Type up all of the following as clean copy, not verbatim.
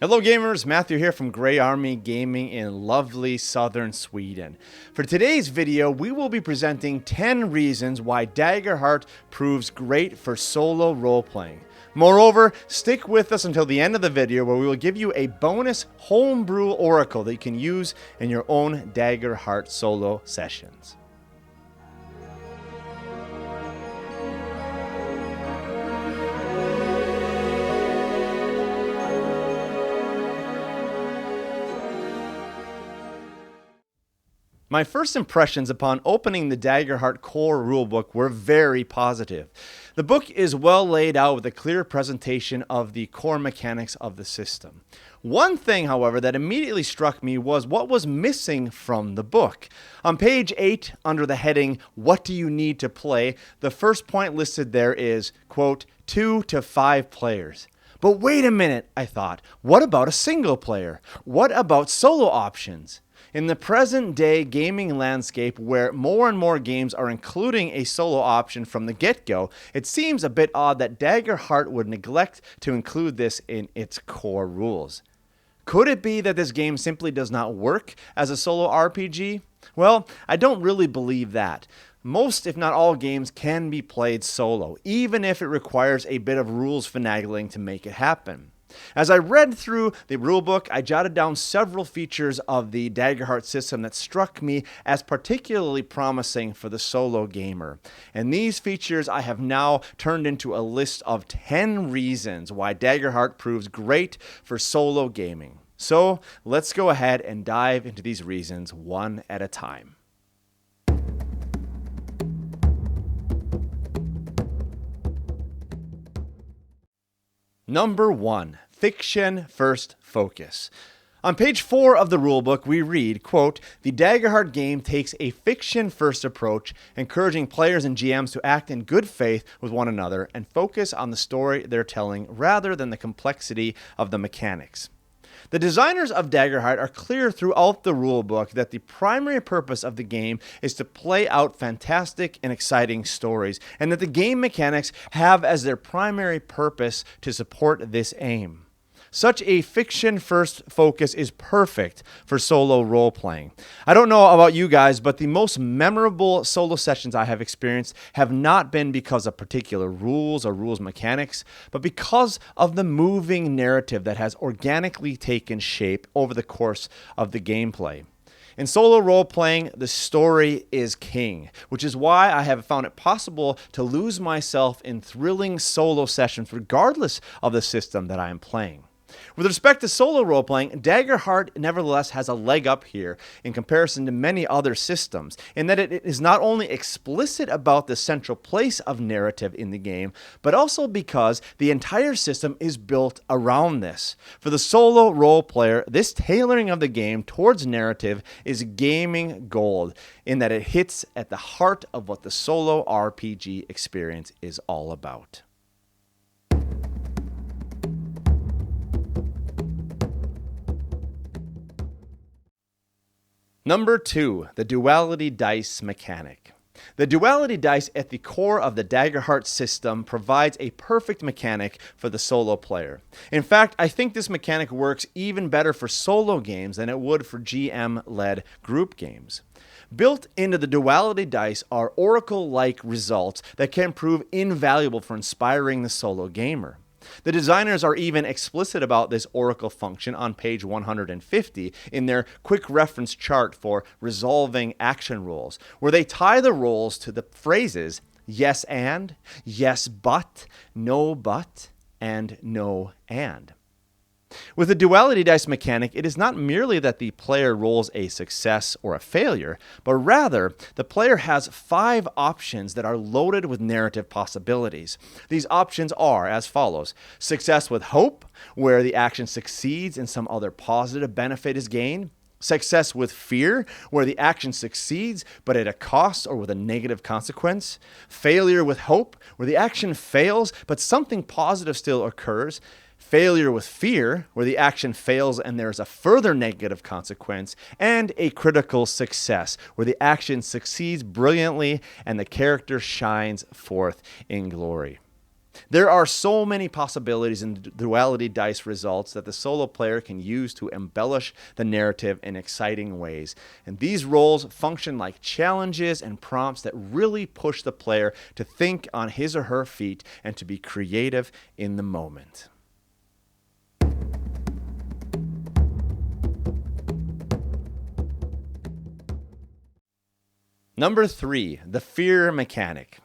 Hello gamers, Matthew here from Grey Army Gaming in lovely southern Sweden. For today's video, we will be presenting 10 reasons why Daggerheart proves great for solo role-playing. Moreover, stick with us until the end of the video where we will give you a bonus homebrew oracle that you can use in your own Daggerheart solo sessions. My first impressions upon opening the Daggerheart core rulebook were very positive. The book is well laid out with a clear presentation of the core mechanics of the system. One thing, however, that immediately struck me was what was missing from the book. On page 8, under the heading, "What do you need to play?" the first point listed there is, quote, 2 to 5 players. But wait a minute, I thought, what about a single player? What about solo options? In the present day gaming landscape where more and more games are including a solo option from the get-go, it seems a bit odd that Daggerheart would neglect to include this in its core rules. Could it be that this game simply does not work as a solo RPG? Well, I don't really believe that. Most, if not all, games can be played solo, even if it requires a bit of rules finagling to make it happen. As I read through the rulebook, I jotted down several features of the Daggerheart system that struck me as particularly promising for the solo gamer. And these features I have now turned into a list of 10 reasons why Daggerheart proves great for solo gaming. So let's go ahead and dive into these reasons one at a time. Number 1. Fiction First Focus. On page 4 of the rulebook, we read, quote, "The Daggerheart game takes a fiction-first approach, encouraging players and GMs to act in good faith with one another and focus on the story they're telling rather than the complexity of the mechanics." The designers of Daggerheart are clear throughout the rulebook that the primary purpose of the game is to play out fantastic and exciting stories, and that the game mechanics have as their primary purpose to support this aim. Such a fiction-first focus is perfect for solo role-playing. I don't know about you guys, but the most memorable solo sessions I have experienced have not been because of particular rules or rules mechanics, but because of the moving narrative that has organically taken shape over the course of the gameplay. In solo role-playing, the story is king, which is why I have found it possible to lose myself in thrilling solo sessions regardless of the system that I am playing. With respect to solo role-playing, Daggerheart nevertheless has a leg up here in comparison to many other systems, in that it is not only explicit about the central place of narrative in the game, but also because the entire system is built around this. For the solo role player, this tailoring of the game towards narrative is gaming gold, in that it hits at the heart of what the solo RPG experience is all about. Number 2, the Duality dice mechanic. The Duality dice at the core of the Daggerheart system provides a perfect mechanic for the solo player. In fact, I think this mechanic works even better for solo games than it would for GM-led group games. Built into the Duality dice are oracle-like results that can prove invaluable for inspiring the solo gamer. The designers are even explicit about this oracle function on page 150 in their quick reference chart for resolving action roles, where they tie the roles to the phrases yes and, yes but, no but, and no and. With the Duality dice mechanic, it is not merely that the player rolls a success or a failure, but rather the player has 5 options that are loaded with narrative possibilities. These options are as follows: success with hope, where the action succeeds and some other positive benefit is gained; success with fear, where the action succeeds but at a cost or with a negative consequence; failure with hope, where the action fails but something positive still occurs; failure with fear, where the action fails and there's a further negative consequence; and a critical success, where the action succeeds brilliantly and the character shines forth in glory. There are so many possibilities in Duality dice results that the solo player can use to embellish the narrative in exciting ways. And these rolls function like challenges and prompts that really push the player to think on his or her feet and to be creative in the moment. Number 3, the fear mechanic.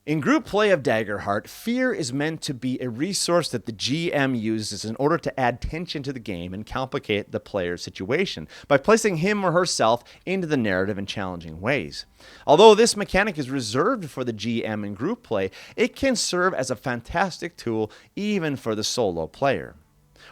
In group play of Daggerheart, fear is meant to be a resource that the GM uses in order to add tension to the game and complicate the player's situation by placing him or herself into the narrative in challenging ways. Although this mechanic is reserved for the GM in group play, it can serve as a fantastic tool even for the solo player.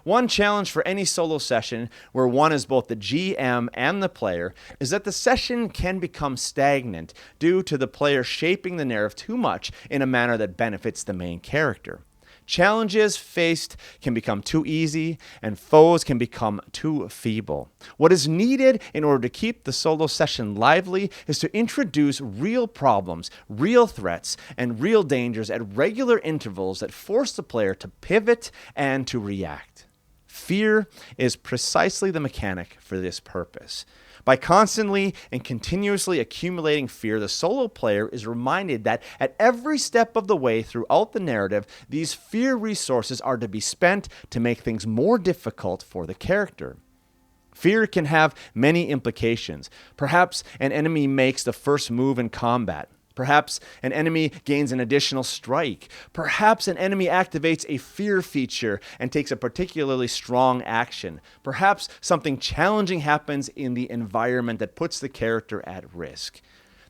One challenge for any solo session where one is both the GM and the player is that the session can become stagnant due to the player shaping the narrative too much in a manner that benefits the main character. Challenges faced can become too easy, and foes can become too feeble. What is needed in order to keep the solo session lively is to introduce real problems, real threats, and real dangers at regular intervals that force the player to pivot and to react. Fear is precisely the mechanic for this purpose. By constantly and continuously accumulating fear, the solo player is reminded that at every step of the way throughout the narrative, these fear resources are to be spent to make things more difficult for the character. Fear can have many implications. Perhaps an enemy makes the first move in combat. Perhaps an enemy gains an additional strike. Perhaps an enemy activates a fear feature and takes a particularly strong action. Perhaps something challenging happens in the environment that puts the character at risk.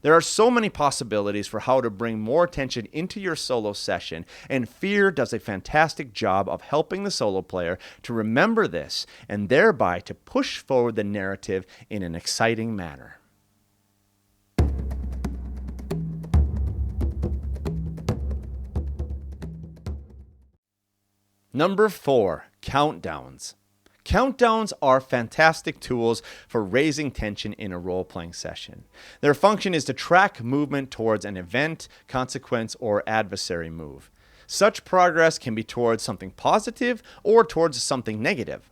There are so many possibilities for how to bring more tension into your solo session, and fear does a fantastic job of helping the solo player to remember this and thereby to push forward the narrative in an exciting manner. Number 4, countdowns. Countdowns are fantastic tools for raising tension in a role-playing session. Their function is to track movement towards an event, consequence, or adversary move. Such progress can be towards something positive or towards something negative.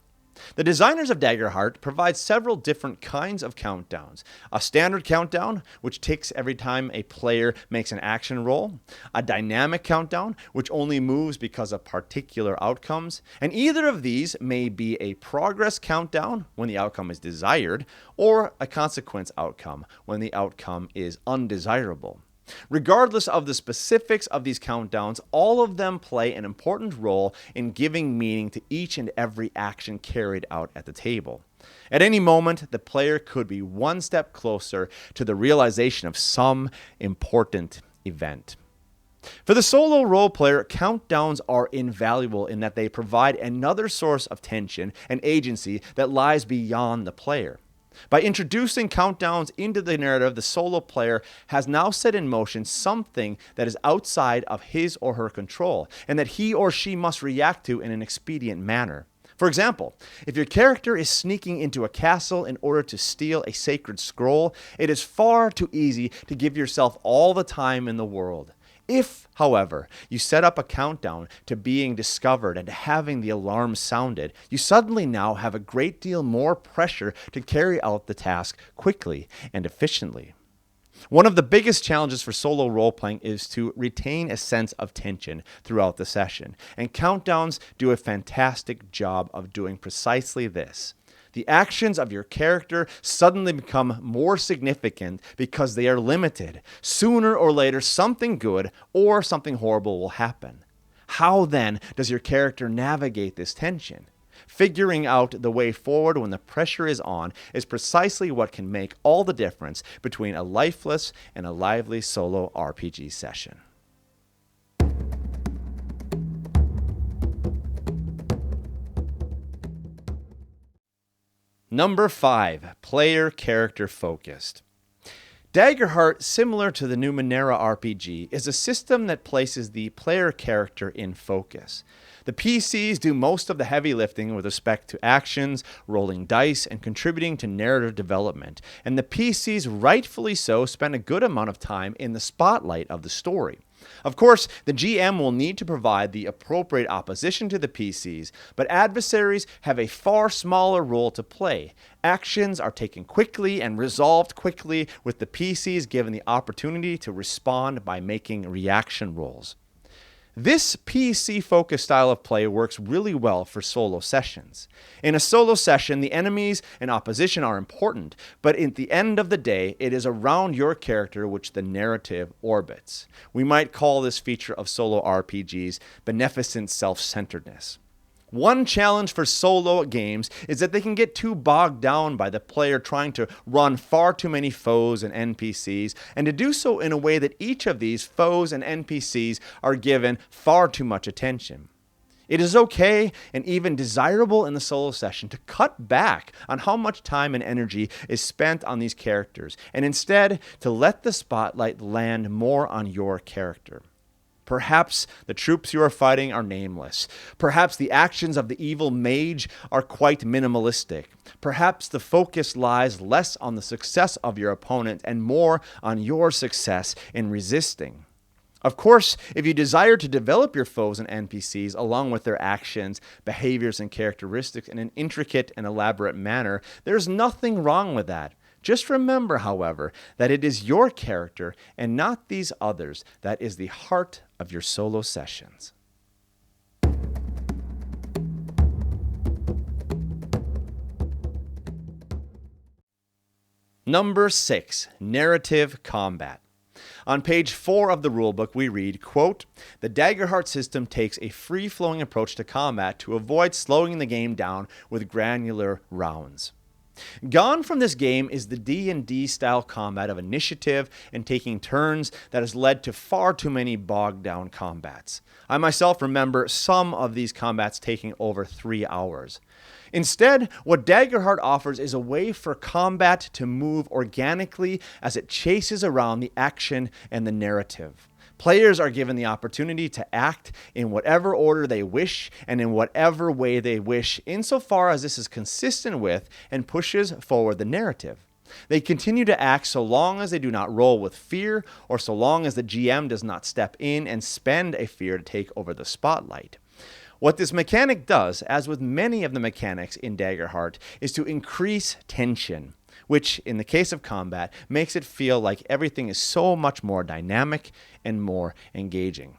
The designers of Daggerheart provide several different kinds of countdowns. A standard countdown, which ticks every time a player makes an action roll. A dynamic countdown, which only moves because of particular outcomes. And either of these may be a progress countdown when the outcome is desired, or a consequence outcome when the outcome is undesirable. Regardless of the specifics of these countdowns, all of them play an important role in giving meaning to each and every action carried out at the table. At any moment, the player could be one step closer to the realization of some important event. For the solo role player, countdowns are invaluable in that they provide another source of tension and agency that lies beyond the player. By introducing countdowns into the narrative, the solo player has now set in motion something that is outside of his or her control, and that he or she must react to in an expedient manner. For example, if your character is sneaking into a castle in order to steal a sacred scroll, it is far too easy to give yourself all the time in the world. If, however, you set up a countdown to being discovered and to having the alarm sounded, you suddenly now have a great deal more pressure to carry out the task quickly and efficiently. One of the biggest challenges for solo role-playing is to retain a sense of tension throughout the session, and countdowns do a fantastic job of doing precisely this. The actions of your character suddenly become more significant because they are limited. Sooner or later, something good or something horrible will happen. How then does your character navigate this tension? Figuring out the way forward when the pressure is on is precisely what can make all the difference between a lifeless and a lively solo RPG session. Number 5, player character focused. Daggerheart, similar to the Numenera RPG, is a system that places the player character in focus. The PCs do most of the heavy lifting with respect to actions, rolling dice, and contributing to narrative development, and the PCs, rightfully so, spend a good amount of time in the spotlight of the story. Of course, the GM will need to provide the appropriate opposition to the PCs, but adversaries have a far smaller role to play. Actions are taken quickly and resolved quickly, with the PCs given the opportunity to respond by making reaction rolls. This PC-focused style of play works really well for solo sessions. In a solo session, the enemies and opposition are important, but at the end of the day, it is around your character which the narrative orbits. We might call this feature of solo RPGs beneficent self-centeredness. One challenge for solo games is that they can get too bogged down by the player trying to run far too many foes and NPCs, and to do so in a way that each of these foes and NPCs are given far too much attention. It is okay and even desirable in the solo session to cut back on how much time and energy is spent on these characters, and instead to let the spotlight land more on your character. Perhaps the troops you are fighting are nameless. Perhaps the actions of the evil mage are quite minimalistic. Perhaps the focus lies less on the success of your opponent and more on your success in resisting. Of course, if you desire to develop your foes and NPCs along with their actions, behaviors, and characteristics in an intricate and elaborate manner, there's nothing wrong with that. Just remember, however, that it is your character and not these others that is the heart of your solo sessions. Number 6, narrative combat. On page 4 of the rulebook, we read, quote, "The Daggerheart system takes a free-flowing approach to combat to avoid slowing the game down with granular rounds." Gone from this game is the D&D style combat of initiative and taking turns that has led to far too many bogged down combats. I myself remember some of these combats taking over 3 hours. Instead, what Daggerheart offers is a way for combat to move organically as it chases around the action and the narrative. Players are given the opportunity to act in whatever order they wish and in whatever way they wish, insofar as this is consistent with and pushes forward the narrative. They continue to act so long as they do not roll with fear, or so long as the GM does not step in and spend a fear to take over the spotlight. What this mechanic does, as with many of the mechanics in Daggerheart, is to increase tension, which, in the case of combat, makes it feel like everything is so much more dynamic and more engaging.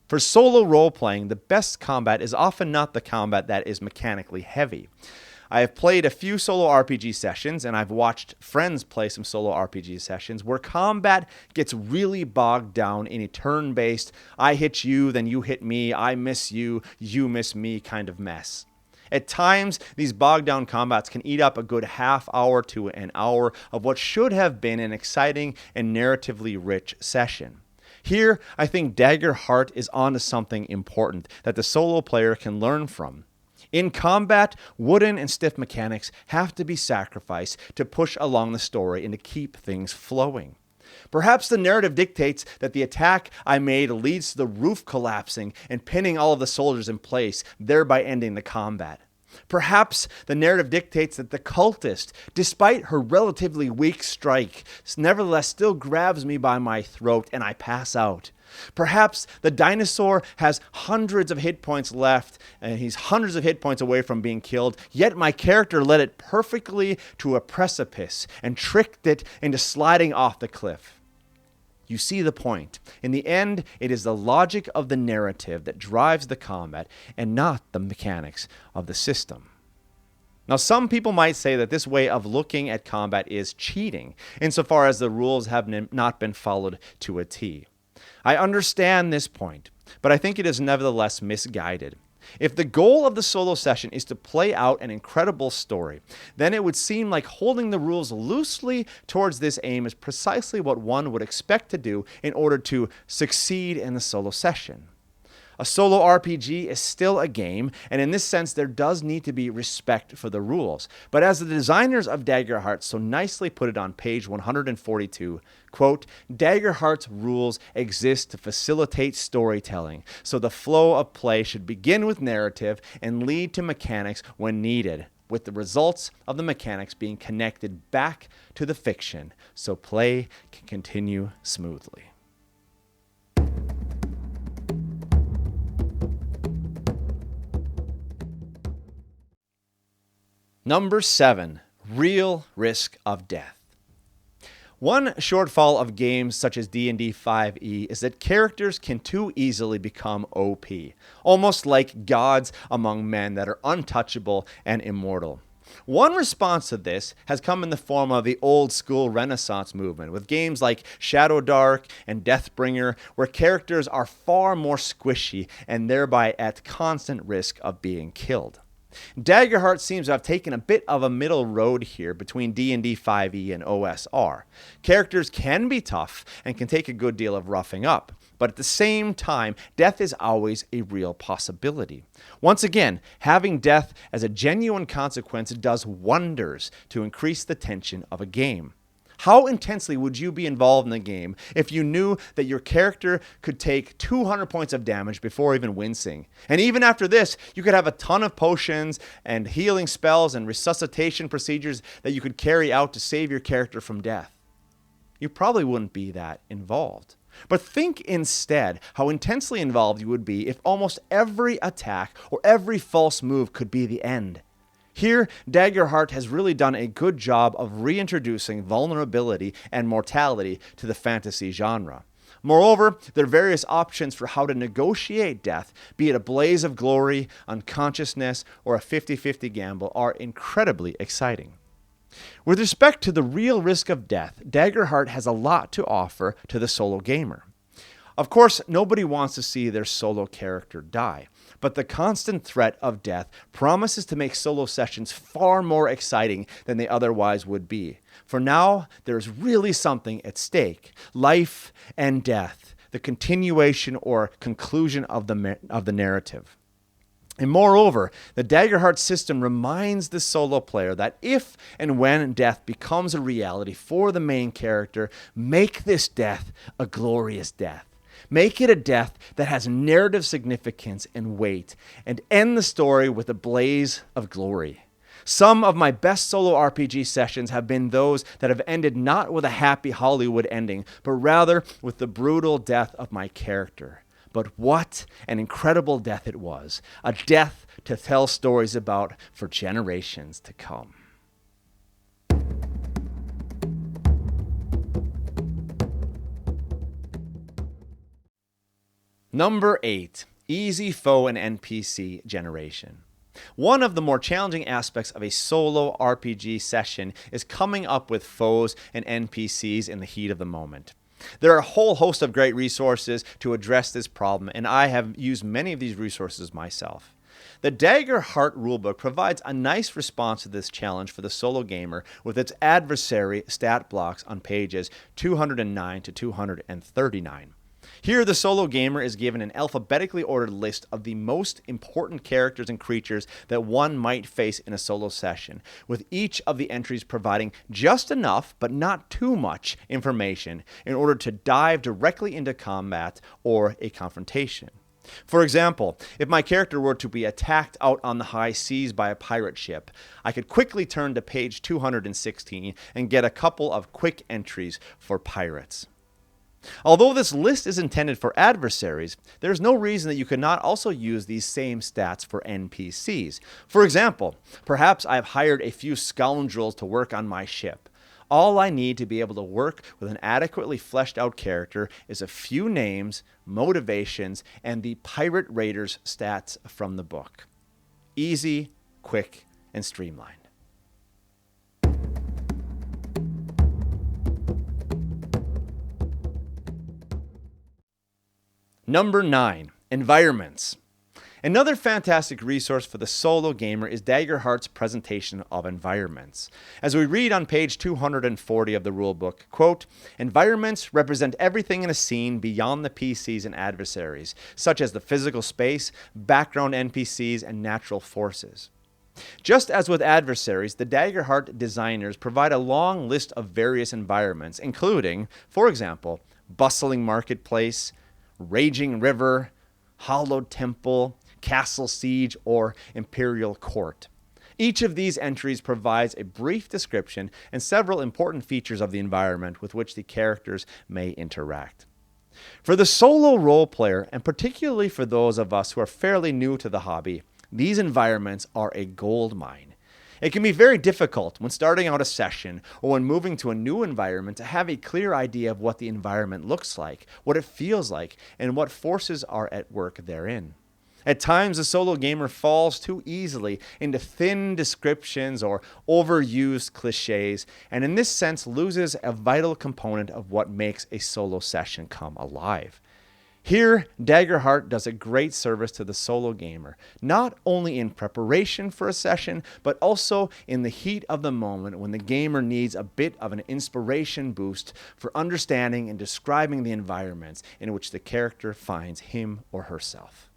For solo role-playing, the best combat is often not the combat that is mechanically heavy. I have played a few solo RPG sessions, and I've watched friends play some solo RPG sessions where combat gets really bogged down in a turn-based, I hit you, then you hit me, I miss you, you miss me kind of mess. At times, these bogged down combats can eat up a good half hour to an hour of what should have been an exciting and narratively rich session. Here, I think Daggerheart is onto something important that the solo player can learn from. In combat, wooden and stiff mechanics have to be sacrificed to push along the story and to keep things flowing. Perhaps the narrative dictates that the attack I made leads to the roof collapsing and pinning all of the soldiers in place, thereby ending the combat. Perhaps the narrative dictates that the cultist, despite her relatively weak strike, nevertheless still grabs me by my throat and I pass out. Perhaps the dinosaur has hundreds of hit points left and he's hundreds of hit points away from being killed, yet my character led it perfectly to a precipice and tricked it into sliding off the cliff. You see the point. In the end, it is the logic of the narrative that drives the combat and not the mechanics of the system. Now, some people might say that this way of looking at combat is cheating, insofar as the rules have not been followed to a T. I understand this point, but I think it is nevertheless misguided. If the goal of the solo session is to play out an incredible story, then it would seem like holding the rules loosely towards this aim is precisely what one would expect to do in order to succeed in the solo session. A solo RPG is still a game, and in this sense there does need to be respect for the rules. But as the designers of Daggerheart so nicely put it on page 142, quote, "Daggerheart's rules exist to facilitate storytelling, so the flow of play should begin with narrative and lead to mechanics when needed, with the results of the mechanics being connected back to the fiction, so play can continue smoothly." Number 7, real risk of death. One shortfall of games such as D&D 5e is that characters can too easily become OP, almost like gods among men that are untouchable and immortal. One response to this has come in the form of the old school Renaissance movement, with games like Shadow Dark and Deathbringer, where characters are far more squishy and thereby at constant risk of being killed. Daggerheart seems to have taken a bit of a middle road here between D&D 5e and OSR. Characters can be tough and can take a good deal of roughing up, but at the same time, death is always a real possibility. Once again, having death as a genuine consequence does wonders to increase the tension of a game. How intensely would you be involved in the game if you knew that your character could take 200 points of damage before even wincing? And even after this, you could have a ton of potions and healing spells and resuscitation procedures that you could carry out to save your character from death. You probably wouldn't be that involved. But think instead how intensely involved you would be if almost every attack or every false move could be the end. Here, Daggerheart has really done a good job of reintroducing vulnerability and mortality to the fantasy genre. Moreover, there are various options for how to negotiate death, be it a blaze of glory, unconsciousness, or a 50-50 gamble, are incredibly exciting. With respect to the real risk of death, Daggerheart has a lot to offer to the solo gamer. Of course, nobody wants to see their solo character die, but the constant threat of death promises to make solo sessions far more exciting than they otherwise would be. For now, there is really something at stake: life and death, the continuation or conclusion of the narrative. And moreover, the Daggerheart system reminds the solo player that if and when death becomes a reality for the main character, make this death a glorious death. Make it a death that has narrative significance and weight, and end the story with a blaze of glory. Some of my best solo RPG sessions have been those that have ended not with a happy Hollywood ending, but rather with the brutal death of my character. But what an incredible death it was, a death to tell stories about for generations to come. Number 8, easy foe and NPC generation. One of the more challenging aspects of a solo RPG session is coming up with foes and NPCs in the heat of the moment. There are a whole host of great resources to address this problem, and I have used many of these resources myself. The Daggerheart rulebook provides a nice response to this challenge for the solo gamer with its adversary stat blocks on pages 209 to 239. Here, the solo gamer is given an alphabetically ordered list of the most important characters and creatures that one might face in a solo session, with each of the entries providing just enough, but not too much, information in order to dive directly into combat or a confrontation. For example, if my character were to be attacked out on the high seas by a pirate ship, I could quickly turn to page 216 and get a couple of quick entries for pirates. Although this list is intended for adversaries, there is no reason that you could not also use these same stats for NPCs. For example, perhaps I have hired a few scoundrels to work on my ship. All I need to be able to work with an adequately fleshed out character is a few names, motivations, and the pirate raiders stats from the book. Easy, quick, and streamlined. Number 9, environments. Another fantastic resource for the solo gamer is Daggerheart's presentation of environments. As we read on page 240 of the rulebook, quote, environments represent everything in a scene beyond the PCs and adversaries, such as the physical space, background NPCs, and natural forces. Just as with adversaries, the Daggerheart designers provide a long list of various environments, including, for example, bustling marketplace, raging river, hollowed temple, castle siege, or imperial court. Each of these entries provides a brief description and several important features of the environment with which the characters may interact. For the solo role player, and particularly for those of us who are fairly new to the hobby, these environments are a gold mine. It can be very difficult when starting out a session or when moving to a new environment to have a clear idea of what the environment looks like, what it feels like, and what forces are at work therein. At times, the solo gamer falls too easily into thin descriptions or overused cliches, and in this sense loses a vital component of what makes a solo session come alive. Here, Daggerheart does a great service to the solo gamer, not only in preparation for a session, but also in the heat of the moment when the gamer needs a bit of an inspiration boost for understanding and describing the environments in which the character finds him or herself.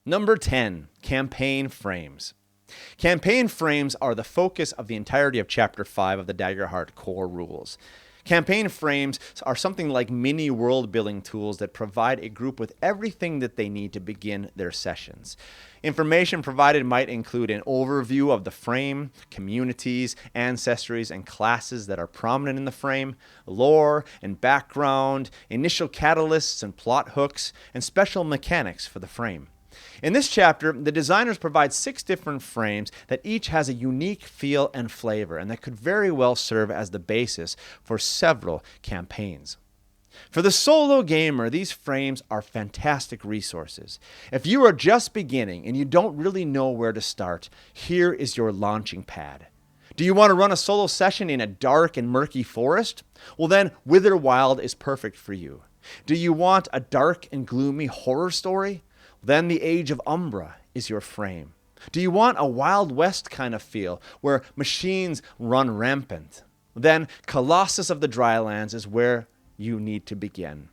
Number 10, campaign frames. Campaign frames are the focus of the entirety of Chapter 5 of the Daggerheart core rules. Campaign frames are something like mini world-building tools that provide a group with everything that they need to begin their sessions. Information provided might include an overview of the frame, communities, ancestries, and classes that are prominent in the frame, lore and background, initial catalysts and plot hooks, and special mechanics for the frame. In this chapter, the designers provide 6 different frames that each has a unique feel and flavor, and that could very well serve as the basis for several campaigns. For the solo gamer, these frames are fantastic resources. If you are just beginning and you don't really know where to start, here is your launching pad. Do you want to run a solo session in a dark and murky forest? Well then, Witherwild is perfect for you. Do you want a dark and gloomy horror story? Then the Age of Umbra is your frame. Do you want a Wild West kind of feel where machines run rampant? Then Colossus of the Drylands is where you need to begin.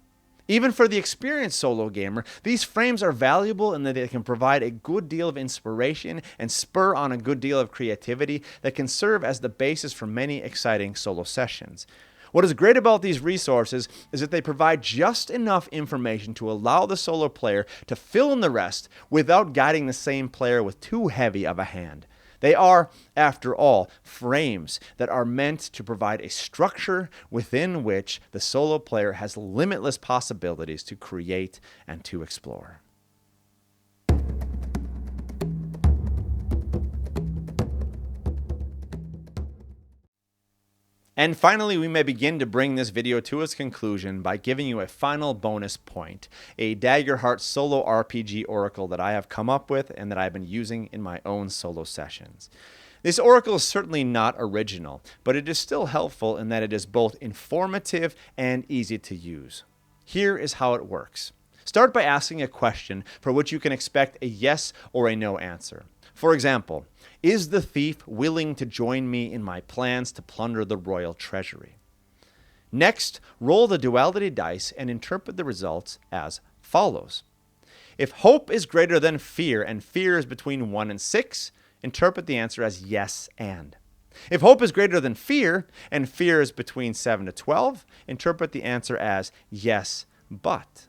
Even for the experienced solo gamer, these frames are valuable in that they can provide a good deal of inspiration and spur on a good deal of creativity that can serve as the basis for many exciting solo sessions. What is great about these resources is that they provide just enough information to allow the solo player to fill in the rest without guiding the same player with too heavy of a hand. They are, after all, frames that are meant to provide a structure within which the solo player has limitless possibilities to create and to explore. And finally, we may begin to bring this video to its conclusion by giving you a final bonus point, a Daggerheart solo RPG oracle that I have come up with and that I've been using in my own solo sessions. This oracle is certainly not original, but it is still helpful in that it is both informative and easy to use. Here is how it works. Start by asking a question for which you can expect a yes or a no answer. For example, is the thief willing to join me in my plans to plunder the royal treasury? Next, roll the duality dice and interpret the results as follows. If hope is greater than fear and fear is between 1 and 6, interpret the answer as yes and. If hope is greater than fear and fear is between 7 to 12, interpret the answer as yes but.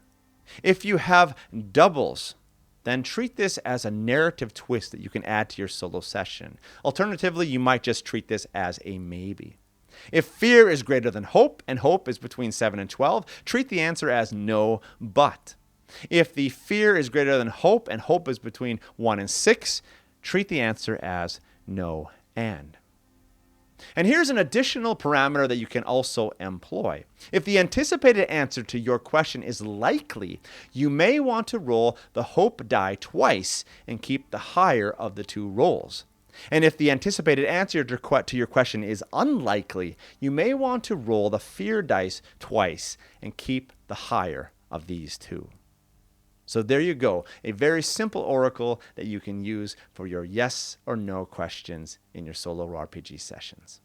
If you have doubles, then treat this as a narrative twist that you can add to your solo session. Alternatively, you might just treat this as a maybe. If fear is greater than hope and hope is between 7 and 12, treat the answer as no but. If the fear is greater than hope and hope is between 1 and 6, treat the answer as no and. And here's an additional parameter that you can also employ. If the anticipated answer to your question is likely, you may want to roll the hope die twice and keep the higher of the 2 rolls. And if the anticipated answer to your question is unlikely, you may want to roll the fear dice twice and keep the higher of these 2. So there you go, a very simple oracle that you can use for your yes or no questions in your solo RPG sessions.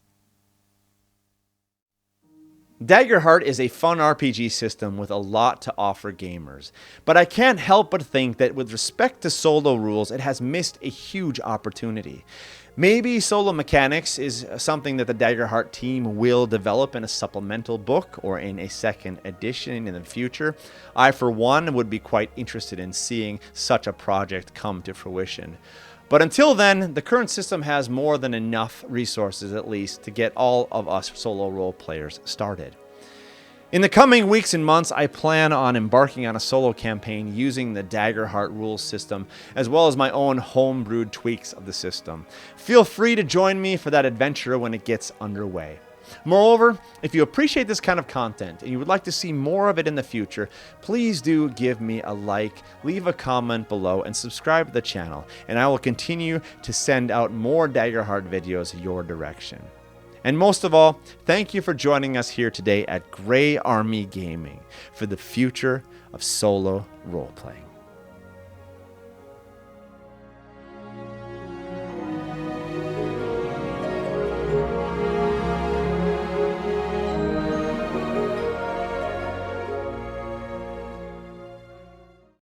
Daggerheart is a fun RPG system with a lot to offer gamers, but I can't help but think that with respect to solo rules, it has missed a huge opportunity. Maybe solo mechanics is something that the Daggerheart team will develop in a supplemental book or in a second edition in the future. I, for one, would be quite interested in seeing such a project come to fruition. But until then, the current system has more than enough resources, at least, to get all of us solo role players started. In the coming weeks and months, I plan on embarking on a solo campaign using the Daggerheart rules system, as well as my own homebrewed tweaks of the system. Feel free to join me for that adventure when it gets underway. Moreover, if you appreciate this kind of content and you would like to see more of it in the future, please do give me a like, leave a comment below, and subscribe to the channel, and I will continue to send out more Daggerheart videos your direction. And most of all, thank you for joining us here today at Grey Army Gaming for the future of solo role-playing.